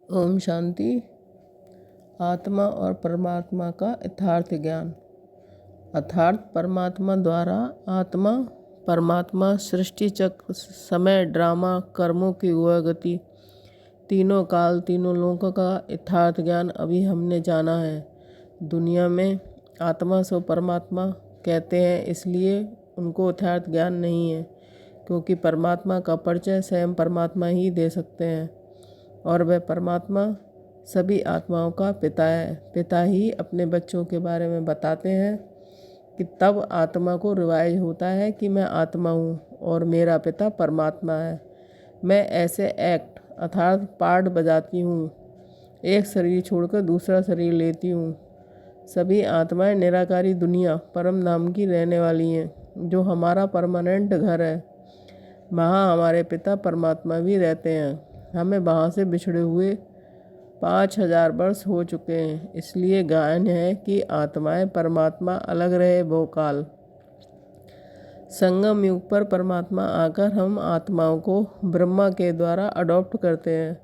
ओम शांति। आत्मा और परमात्मा का यथार्थ ज्ञान। अर्थात परमात्मा द्वारा आत्मा, परमात्मा, सृष्टि चक्र, समय, ड्रामा, कर्मों की गति, तीनों काल, तीनों लोकों का यथार्थ ज्ञान अभी हमने जाना है। दुनिया में आत्मा सो परमात्मा कहते हैं, इसलिए उनको यथार्थ ज्ञान नहीं है, क्योंकि परमात्मा का परिचय स्वयं परमात्मा ही दे सकते हैं और वह परमात्मा सभी आत्माओं का पिता है। पिता ही अपने बच्चों के बारे में बताते हैं कि तब आत्मा को रिवाइज होता है कि मैं आत्मा हूँ और मेरा पिता परमात्मा है। मैं ऐसे एक्ट अर्थात पार्ट बजाती हूँ, एक शरीर छोड़कर दूसरा शरीर लेती हूँ। सभी आत्माएं निराकारी दुनिया परम धाम की रहने वाली हैं, जो हमारा परमानेंट घर है। वहाँ हमारे पिता परमात्मा भी रहते हैं। हमें वहाँ से बिछड़े हुए 5000 वर्ष हो चुके हैं, इसलिए गायन है कि आत्माएं परमात्मा अलग रहे बहुकाल। संगम युग पर परमात्मा आकर हम आत्माओं को ब्रह्मा के द्वारा अडॉप्ट करते हैं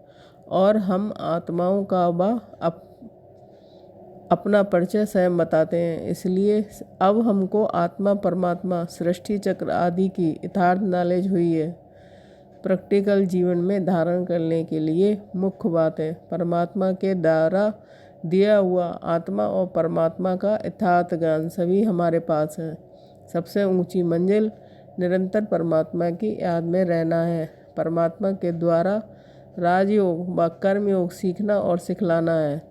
और हम आत्माओं का अपना परिचय स्वयं बताते हैं। इसलिए अब हमको आत्मा, परमात्मा, सृष्टि चक्र आदि की यथार्थ नॉलेज हुई है। प्रैक्टिकल जीवन में धारण करने के लिए मुख्य बात है परमात्मा के द्वारा दिया हुआ आत्मा और परमात्मा का यथार्थ ज्ञान सभी हमारे पास है। सबसे ऊंची मंजिल निरंतर परमात्मा की याद में रहना है। परमात्मा के द्वारा राजयोग व कर्मयोग सीखना और सिखलाना है।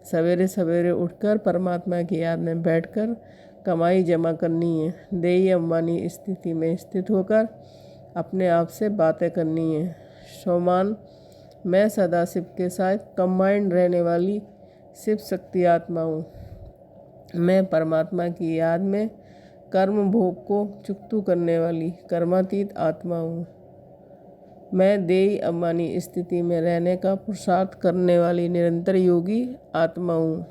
सवेरे सवेरे उठकर परमात्मा की याद में बैठकर कमाई जमा करनी है। देही अंबानी स्थिति में स्थित होकर अपने आप से बातें करनी है। सोमान, मैं सदाशिव के साथ कंबाइंड रहने वाली शिव शक्ति आत्मा हूँ। मैं परमात्मा की याद में कर्म भोग को चुकतू करने वाली कर्मातीत आत्मा हूँ। मैं देही अंबानी स्थिति में रहने का पुरुषार्थ करने वाली निरंतर योगी आत्मा हूँ।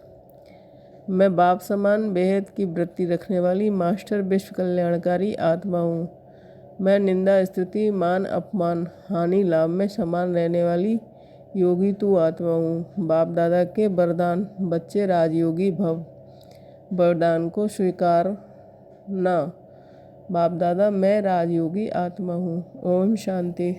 मैं बाप समान बेहद की वृत्ति रखने वाली मास्टर विश्व कल्याणकारी आत्मा हूँ। मैं निंदा, स्तुति, मान, अपमान, हानि, लाभ में समान रहने वाली योगी तू आत्मा हूँ। बाप दादा के वरदान, बच्चे राजयोगी भव। वरदान को स्वीकार न। बाप दादा, मैं राजयोगी आत्मा हूँ। ओम शांति।